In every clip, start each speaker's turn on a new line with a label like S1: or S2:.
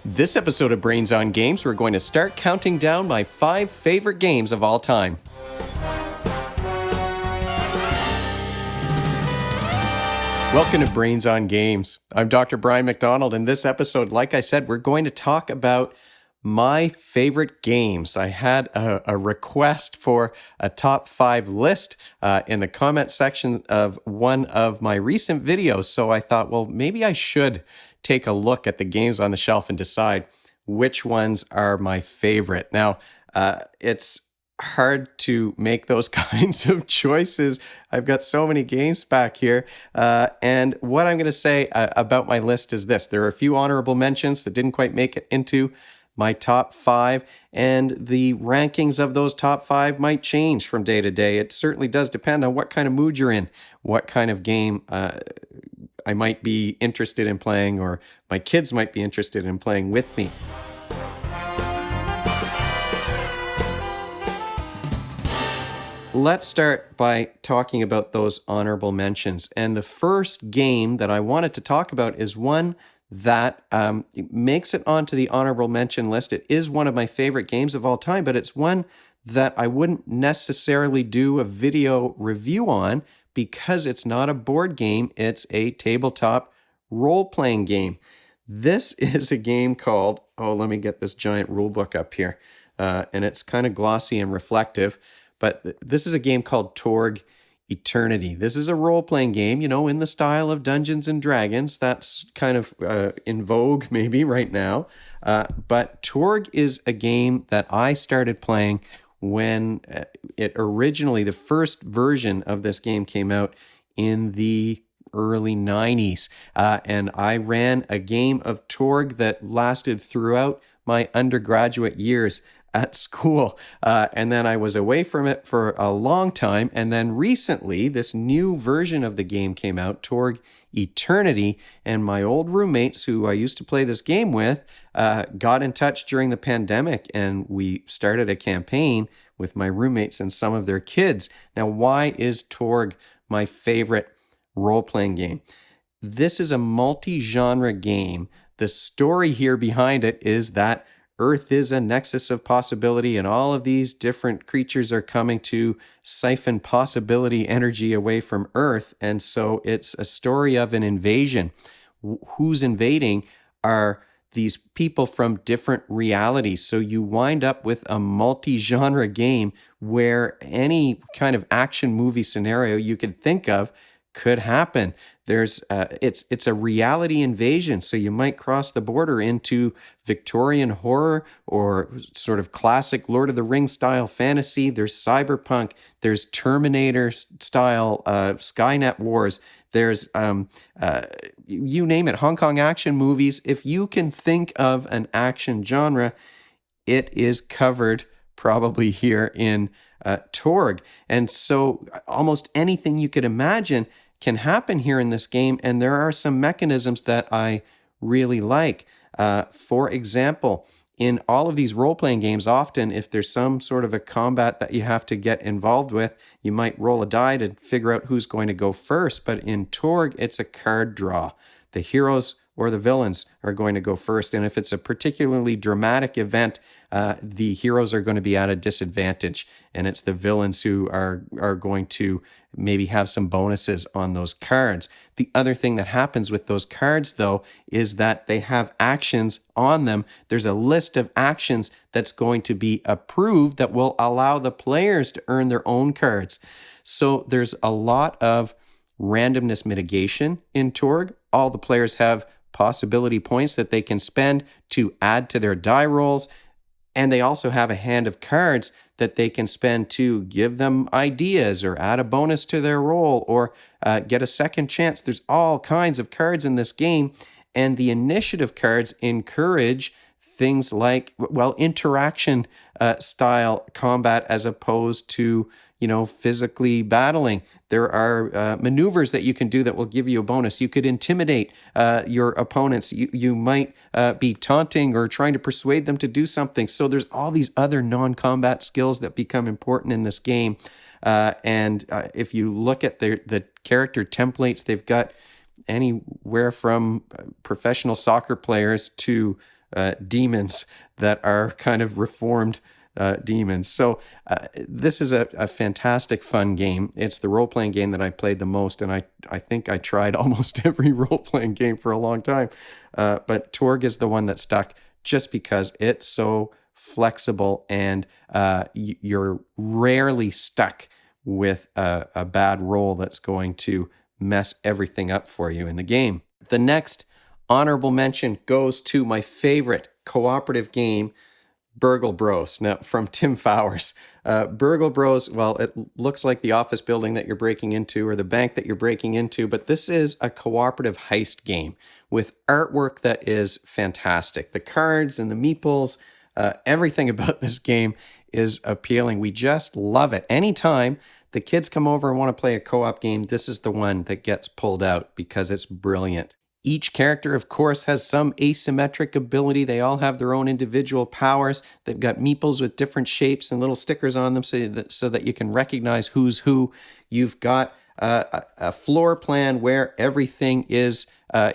S1: This episode of Brains on Games, we're going to start counting down my 5 favorite games of all time. Welcome to Brains on Games. I'm Dr. Brian McDonald, and this episode, like I said, we're going to talk about my favorite games. I had a request for a top 5 list in the comment section of one of my recent videos, so I thought, well, maybe I should take a look at the games on the shelf and decide which ones are my favorite. Now, it's hard to make those kinds of choices. I've got so many games back here. And what I'm going to say about my list is this. There are a few honorable mentions that didn't quite make it into my top 5, and the rankings of those top 5 might change from day to day. It certainly does depend on what kind of mood you're in, what kind of game I might be interested in playing, or my kids might be interested in playing with me. Let's start by talking about those honorable mentions. And the first game that I wanted to talk about is one that makes it onto the honorable mention list. It is one of my favorite games of all time, but it's one that I wouldn't necessarily do a video review on because it's not a board game, it's a tabletop role-playing game. This is a game called, let me get this giant rule book up here, and it's kind of glossy and reflective, but this is a game called Torg Eternity. This is a role-playing game, in the style of Dungeons and Dragons. That's kind of in vogue maybe right now. But Torg is a game that I started playing when the first version of this game came out in the early 90s. And I ran a game of Torg that lasted throughout my undergraduate years at school. And then I was away from it for a long time. And then recently, this new version of the game came out, Torg Eternity. And my old roommates who I used to play this game with got in touch during the pandemic. And we started a campaign with my roommates and some of their kids. Now, why is Torg my favorite role-playing game? This is a multi-genre game. The story here behind it is that Earth is a nexus of possibility, and all of these different creatures are coming to siphon possibility energy away from Earth. And so it's a story of an invasion. Who's invading are these people from different realities. So you wind up with a multi-genre game where any kind of action movie scenario you could think of could happen. It's a reality invasion, so you might cross the border into Victorian horror or sort of classic Lord of the Rings style fantasy. There's cyberpunk. There's Terminator style Skynet wars. There's you name it, Hong Kong action movies. If you can think of an action genre, it is covered probably here in Torg. And so almost anything you could imagine can happen here in this game, and there are some mechanisms that I really like. For example, in all of these role-playing games, often if there's some sort of a combat that you have to get involved with, you might roll a die to figure out who's going to go first. But in Torg, it's a card draw. The heroes or the villains are going to go first. And if it's a particularly dramatic event, the heroes are going to be at a disadvantage. And it's the villains who are going to maybe have some bonuses on those cards. The other thing that happens with those cards, though, is that they have actions on them. There's a list of actions that's going to be approved that will allow the players to earn their own cards. So there's a lot of randomness mitigation in Torg. All the players have possibility points that they can spend to add to their die rolls. And they also have a hand of cards that they can spend to give them ideas or add a bonus to their roll or get a second chance. There's all kinds of cards in this game. And the initiative cards encourage things like, interaction style combat as opposed to, physically battling. There are maneuvers that you can do that will give you a bonus. You could intimidate your opponents. You might be taunting or trying to persuade them to do something. So there's all these other non-combat skills that become important in this game. And if you look at the character templates, they've got anywhere from professional soccer players to demons that are kind of reformed demons. So this is a fantastic, fun game. It's the role-playing game that I played the most, and I think I tried almost every role-playing game for a long time. But Torg is the one that stuck just because it's so flexible, and you're rarely stuck with a bad roll that's going to mess everything up for you in the game. The next honorable mention goes to my favorite cooperative game, Burgle Bros. Now, from Tim Fowers. Burgle Bros, well, it looks like the office building that you're breaking into or the bank that you're breaking into, but this is a cooperative heist game with artwork that is fantastic. The cards and the meeples, everything about this game is appealing. We just love it. Anytime the kids come over and want to play a co-op game, this is the one that gets pulled out because it's brilliant. Each character, of course, has some asymmetric ability. They all have their own individual powers. They've got meeples with different shapes and little stickers on them so that you can recognize who's who. You've got a floor plan where everything is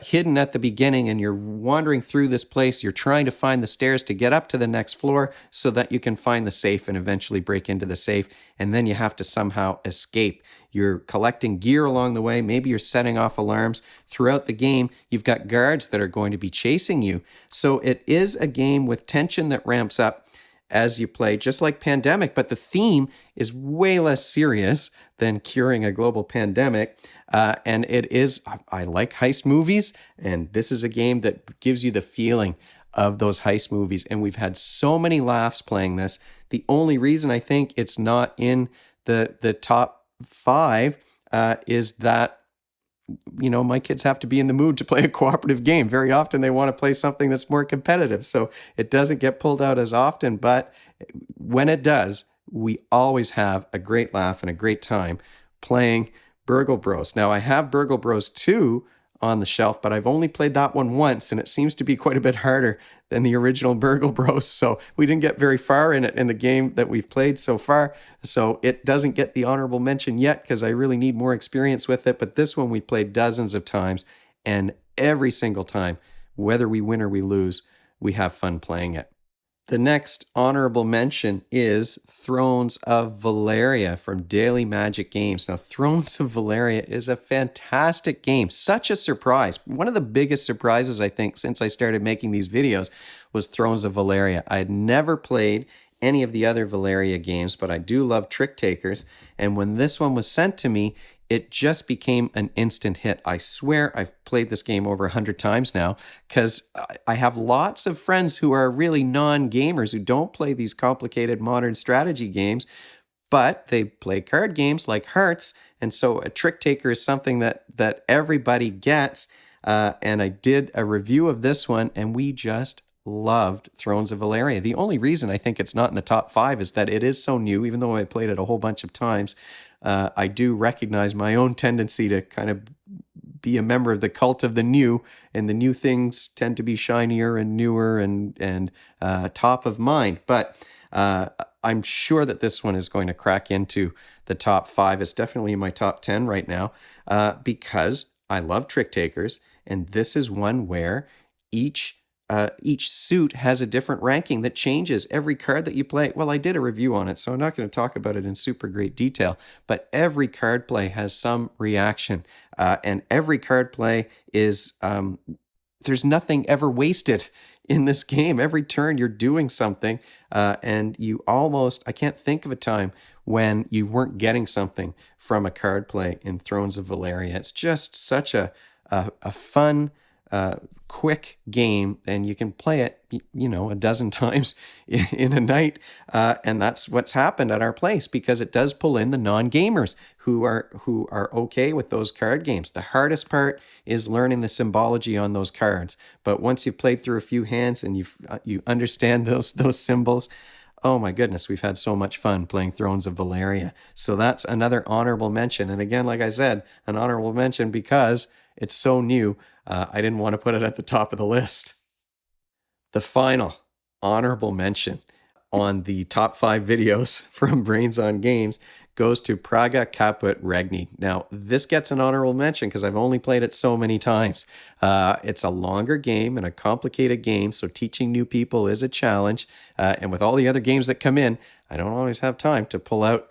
S1: hidden at the beginning, and you're wandering through this place. You're trying to find the stairs to get up to the next floor so that you can find the safe and eventually break into the safe. And then you have to somehow escape. You're collecting gear along the way. Maybe you're setting off alarms. Throughout the game, you've got guards that are going to be chasing you. So it is a game with tension that ramps up as you play, just like Pandemic, but the theme is way less serious than curing a global pandemic. And it is, I like heist movies, and this is a game that gives you the feeling of those heist movies. And we've had so many laughs playing this. The only reason I think it's not in the top 5 is that, you know, my kids have to be in the mood to play a cooperative game. Very often they want to play something that's more competitive. So it doesn't get pulled out as often, but when it does, we always have a great laugh and a great time playing Burgle Bros. Now, I have Burgle Bros 2 on the shelf, but I've only played that one once, and it seems to be quite a bit harder than the original Burgle Bros. So we didn't get very far in it in the game that we've played so far. So it doesn't get the honorable mention yet because I really need more experience with it. But this one we played dozens of times, and every single time, whether we win or we lose, we have fun playing it. The next honorable mention is Thrones of Valeria from Daily Magic Games. Now, Thrones of Valeria is a fantastic game. Such a surprise. One of the biggest surprises, I think, since I started making these videos was Thrones of Valeria. I had never played any of the other Valeria games, but I do love Trick Takers. And when this one was sent to me, it just became an instant hit. I swear I've played this game over 100 times now because I have lots of friends who are really non-gamers who don't play these complicated modern strategy games, but they play card games like Hearts. And so a Trick Taker is something that everybody gets. And I did a review of this one, and we just loved Thrones of Valeria. The only reason I think it's not in the top 5 is that it is so new, even though I played it a whole bunch of times. I do recognize my own tendency to kind of be a member of the cult of the new, and the new things tend to be shinier and newer and top of mind. But I'm sure that this one is going to crack into the top 5. It's definitely in my top 10 right now because I love Trick Takers, and this is one where each suit has a different ranking that changes every card that you play. Well, I did a review on it, so I'm not going to talk about it in super great detail, but every card play has some reaction, and every card play is, there's nothing ever wasted in this game. Every turn you're doing something, and you almost, I can't think of a time when you weren't getting something from a card play in Thrones of Valeria. It's just such a fun, quick game, and you can play it, a dozen times in a night. And that's what's happened at our place because it does pull in the non-gamers who are okay with those card games. The hardest part is learning the symbology on those cards. But once you've played through a few hands and you understand those symbols, oh my goodness, we've had so much fun playing Thrones of Valeria. So that's another honorable mention. And again, like I said, an honorable mention because it's so new. I didn't want to put it at the top of the list. The final honorable mention on the top 5 videos from Brains on Games goes to Praga Caput Regni. Now, this gets an honorable mention because I've only played it so many times. It's a longer game and a complicated game, so teaching new people is a challenge. And with all the other games that come in, I don't always have time to pull out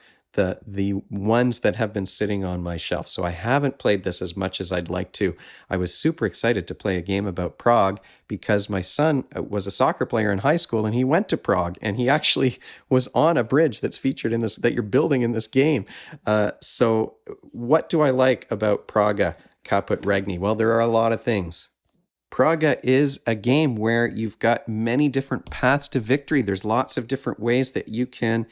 S1: the ones that have been sitting on my shelf. So I haven't played this as much as I'd like to. I was super excited to play a game about Prague because my son was a soccer player in high school and he went to Prague and he actually was on a bridge that's featured in this, that you're building in this game. So what do I like about Praga Caput Regni? Well, there are a lot of things. Praga is a game where you've got many different paths to victory. There's lots of different ways that you can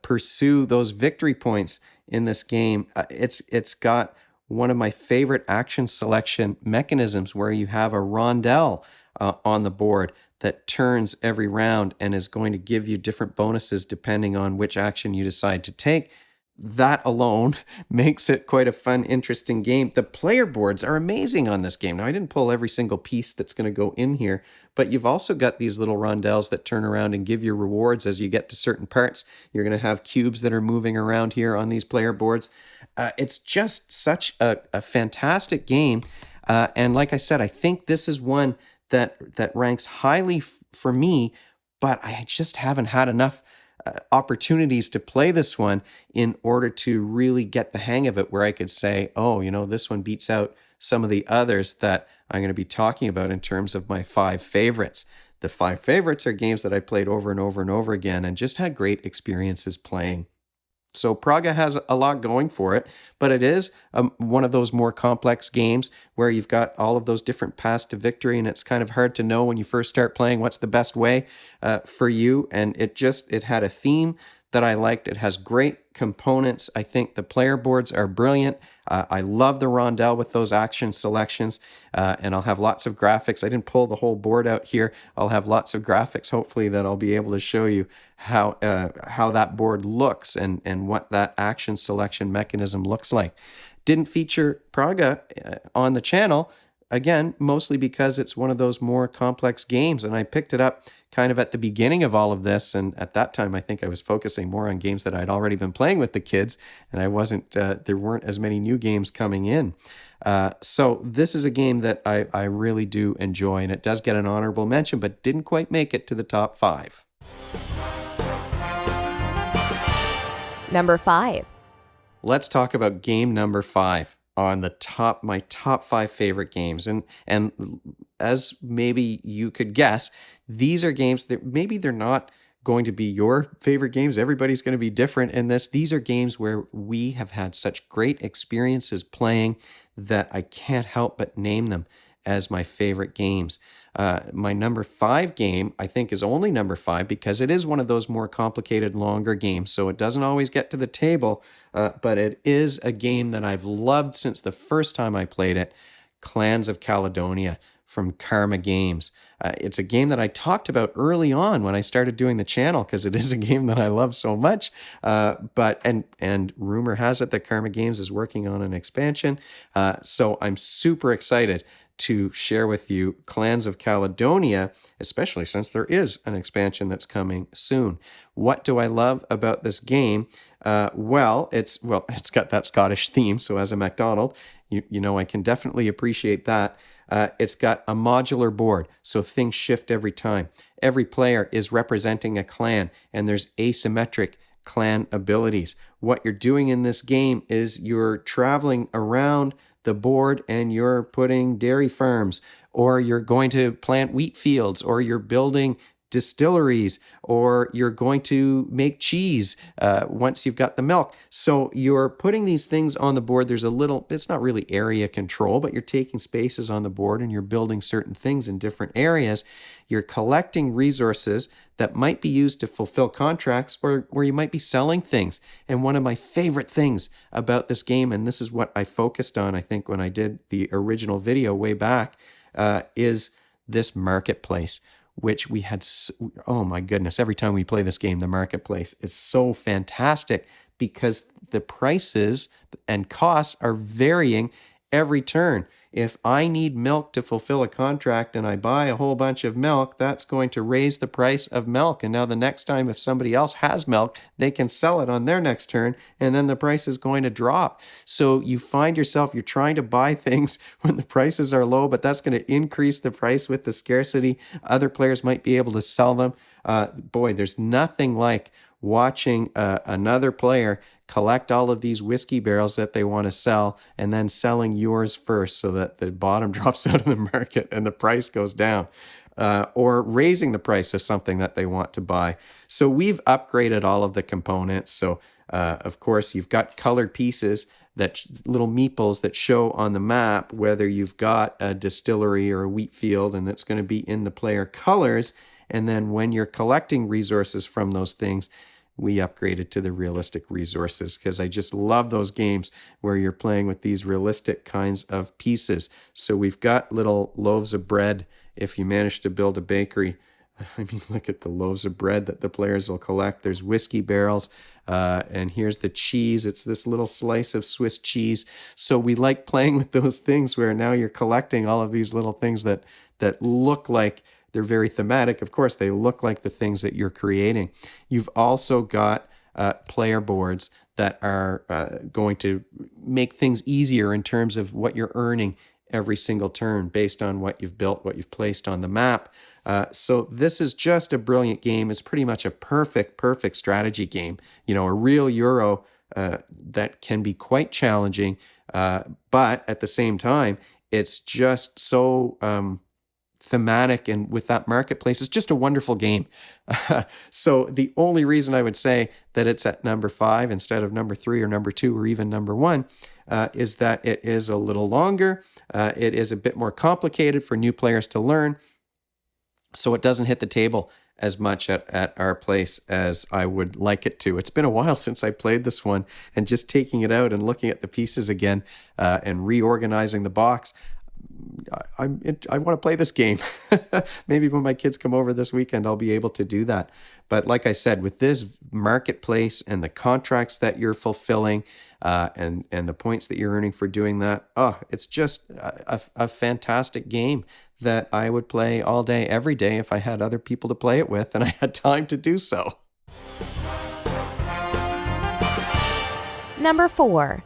S1: pursue those victory points in this game. It's got one of my favorite action selection mechanisms where you have a rondelle on the board that turns every round and is going to give you different bonuses depending on which action you decide to take. That alone makes it quite a fun, interesting game. The player boards are amazing on this game. Now, I didn't pull every single piece that's going to go in here, but you've also got these little rondelles that turn around and give you rewards as you get to certain parts. You're going to have cubes that are moving around here on these player boards. It's just such a fantastic game. And like I said, I think this is one that ranks highly for me, but I just haven't had enough opportunities to play this one in order to really get the hang of it, where I could say, oh, this one beats out some of the others that I'm going to be talking about in terms of my 5 favorites. The 5 favorites are games that I played over and over and over again and just had great experiences playing. So Praga has a lot going for it, but it is one of those more complex games where you've got all of those different paths to victory, and it's kind of hard to know when you first start playing what's the best way for you. And it had a theme that I liked. It has great components. I think the player boards are brilliant. I love the rondelle with those action selections, and I'll have lots of graphics. I didn't pull the whole board out here. I'll have lots of graphics, hopefully, that I'll be able to show you how that board looks and what that action selection mechanism looks like. Didn't feature Praga on the channel, again, mostly because it's one of those more complex games, and I picked it up kind of at the beginning of all of this, and at that time I think I was focusing more on games that I'd already been playing with the kids, and I wasn't there weren't as many new games coming in. So this is a game that I really do enjoy, and it does get an honorable mention, but didn't quite make it to the top 5.
S2: Number 5.
S1: Let's talk about game number 5 on my top 5 favorite games. And as maybe you could guess, these are games that maybe they're not going to be your favorite games. Everybody's going to be different in this. These are games where we have had such great experiences playing that I can't help but name them as my favorite games. My number 5 game, I think, is only number 5 because it is one of those more complicated, longer games, so it doesn't always get to the table, but it is a game that I've loved since the first time I played it, Clans of Caledonia from Karma Games. It's a game that I talked about early on when I started doing the channel because it is a game that I love so much. And rumor has it that Karma Games is working on an expansion. So I'm super excited to share with you Clans of Caledonia, especially since there is an expansion that's coming soon. What do I love about this game? It's got that Scottish theme. So as a MacDonald, I can definitely appreciate that. It's got a modular board, so things shift every time. Every player is representing a clan, and there's asymmetric clan abilities. What you're doing in this game is you're traveling around the board and you're putting dairy farms, or you're going to plant wheat fields, or you're building distilleries, or you're going to make cheese once you've got the milk. So you're putting these things on the board. It's not really area control, but you're taking spaces on the board and you're building certain things in different areas. You're collecting resources that might be used to fulfill contracts, or where you might be selling things. And one of my favorite things about this game, and this is what I focused on, I think, when I did the original video way back, is this marketplace, which we had, oh my goodness, every time we play this game, the marketplace is so fantastic because the prices and costs are varying every turn. if I need milk to fulfill a contract and I buy a whole bunch of milk, that's going to raise the price of milk. And now the next time, if somebody else has milk, they can sell it on their next turn, and then the price is going to drop. So you find yourself, you're trying to buy things when the prices are low, but that's going to increase the price with the scarcity. Other players might be able to sell them. Boy, there's nothing like watching another player collect all of these whiskey barrels that they want to sell and then selling yours first so that the bottom drops out of the market and the price goes down. Or raising the price of something that they want to buy. So we've upgraded all of the components. So of course, you've got colored pieces, that little meeples that show on the map whether you've got a distillery or a wheat field, and it's going to be in the player colors. And then when you're collecting resources from those things, we upgraded to the realistic resources because I just love those games where you're playing with these realistic kinds of pieces. So we've got little loaves of bread if you manage to build a bakery. I mean, look at the loaves of bread that the players will collect. There's whiskey barrels, and here's the cheese. It's this little slice of Swiss cheese. So we like playing with those things where now you're collecting all of these little things that look like they're very thematic. Of course, they look like the things that you're creating. You've also got player boards that are going to make things easier in terms of what you're earning every single turn based on what you've built, what you've placed on the map. So this is just a brilliant game. It's pretty much a perfect strategy game. You know, a real Euro that can be quite challenging, but at the same time, it's just so thematic, and with that marketplace, it's just a wonderful game. So the only reason I would say that it's at number 5 instead of number 3 or number 2 or even number 1 is that it is a little longer. It is a bit more complicated for new players to learn. So it doesn't hit the table as much at our place as I would like it to. It's been a while since I played this one, and just taking it out and looking at the pieces again and reorganizing the box, I want to play this game. Maybe when my kids come over this weekend, I'll be able to do that. But like I said, with this marketplace and the contracts that you're fulfilling and the points that you're earning for doing that, it's just a fantastic game that I would play all day, every day if I had other people to play it with and I had time to do so.
S2: Number 4.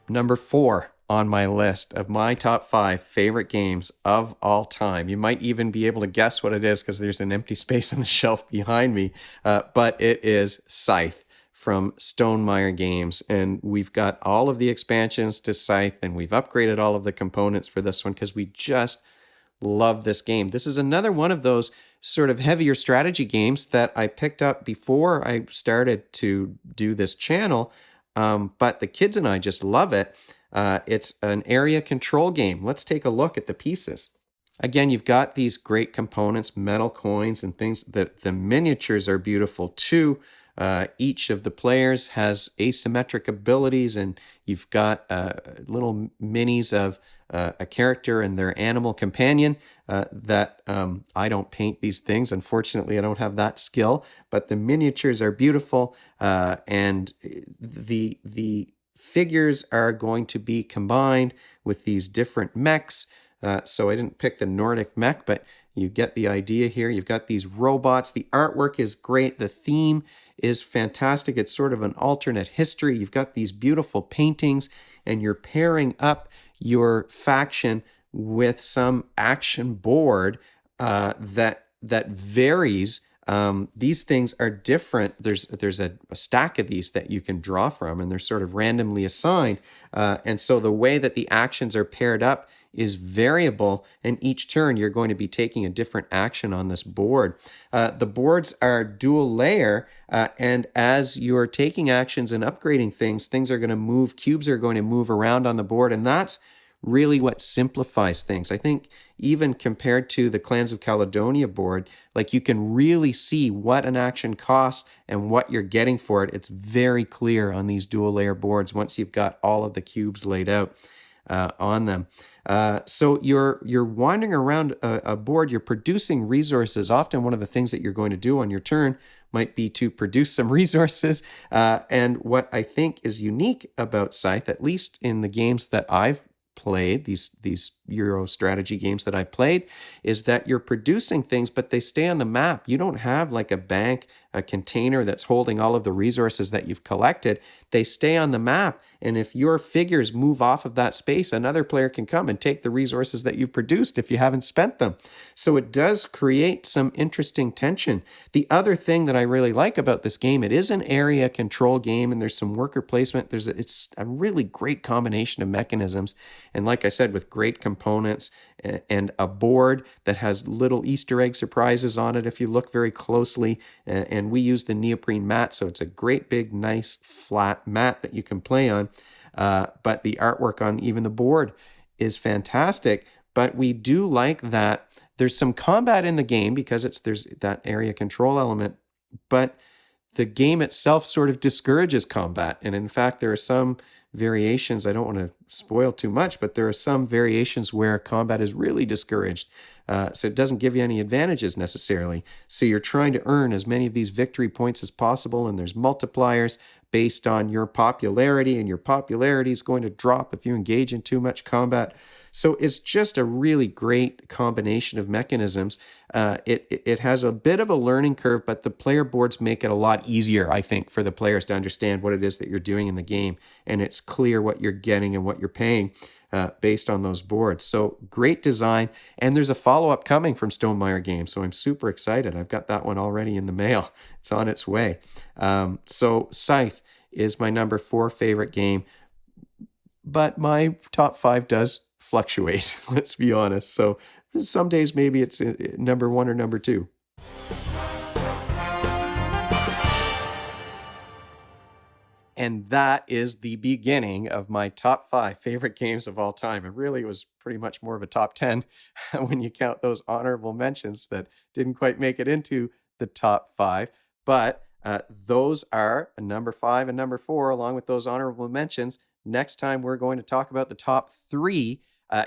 S1: Number 4 on my list of my top 5 favorite games of all time. You might even be able to guess what it is because there's an empty space on the shelf behind me. But it is Scythe from Stonemaier Games. And we've got all of the expansions to Scythe, and we've upgraded all of the components for this one because we just love this game. This is another one of those sort of heavier strategy games that I picked up before I started to do this channel. But the kids and I just love it. It's an area control game. Let's take a look at the pieces. Again, you've got these great components, metal coins and things. The miniatures are beautiful too. Each of the players has asymmetric abilities, and you've got little minis of a character and their animal companion that I don't paint these things. Unfortunately, I don't have that skill, but the miniatures are beautiful, and the figures are going to be combined with these different mechs. So I didn't pick the Nordic mech, but you get the idea here. You've got these robots. The artwork is great. The theme is fantastic. It's sort of an alternate history. You've got these beautiful paintings, and you're pairing up your faction with some action board that varies. These things are different. There's a stack of these that you can draw from, and they're sort of randomly assigned. And so the way that the actions are paired up is variable, and each turn you're going to be taking a different action on this board. The boards are dual layer, and as you're taking actions and upgrading things are going to move, cubes are going to move around on the board, and that's really what simplifies things. I think even compared to the Clans of Caledonia board, like you can really see what an action costs and what you're getting for it. It's very clear on these dual layer boards once you've got all of the cubes laid out on them. So you're wandering around a board, you're producing resources. Often one of the things that you're going to do on your turn might be to produce some resources. And what I think is unique about Scythe, at least in the games that I've played, these Euro strategy games that I played, is that you're producing things, but they stay on the map. You don't have like a bank, a container that's holding all of the resources that you've collected. They stay on the map. And if your figures move off of that space, another player can come and take the resources that you've produced if you haven't spent them. So it does create some interesting tension. The other thing that I really like about this game, it is an area control game, and there's some worker placement. It's a really great combination of mechanisms. And like I said, with great components and a board that has little Easter egg surprises on it if you look very closely. And we use the neoprene mat, so it's a great big, nice, flat mat that you can play on. But the artwork on even the board is fantastic. But we do like that there's some combat in the game because there's that area control element, but the game itself sort of discourages combat. And in fact, there are some variations, I don't want to spoil too much, but there are some variations where combat is really discouraged. So it doesn't give you any advantages necessarily. So you're trying to earn as many of these victory points as possible, and there's multipliers based on your popularity, and your popularity is going to drop if you engage in too much combat. So it's just a really great combination of mechanisms. It has a bit of a learning curve, but the player boards make it a lot easier, I think, for the players to understand what it is that you're doing in the game. And it's clear what you're getting and what you're paying based on those boards. So great design. And there's a follow-up coming from Stonemaier Games. So I'm super excited. I've got that one already in the mail. It's on its way. So Scythe is my number 4 favorite game. But my top 5 does fluctuate, let's be honest. So some days maybe it's number 1 or number 2. And that is the beginning of my top 5 favorite games of all time. And really, it was pretty much more of a top 10 when you count those honorable mentions that didn't quite make it into the top 5. But those are number 5 and number 4, along with those honorable mentions. Next time, we're going to talk about the top 3.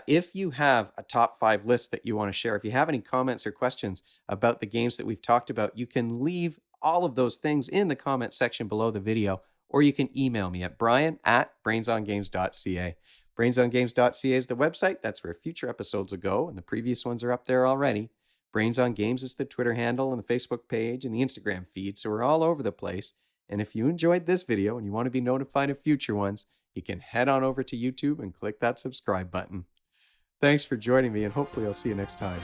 S1: If you have a top 5 list that you want to share, if you have any comments or questions about the games that we've talked about, you can leave all of those things in the comment section below the video, or you can email me at brian@brainsongames.ca. Brainsongames.ca is the website. That's where future episodes will go, and the previous ones are up there already. Brains on Games is the Twitter handle and the Facebook page and the Instagram feed, so we're all over the place. And if you enjoyed this video and you want to be notified of future ones, you can head on over to YouTube and click that subscribe button. Thanks for joining me, and hopefully I'll see you next time.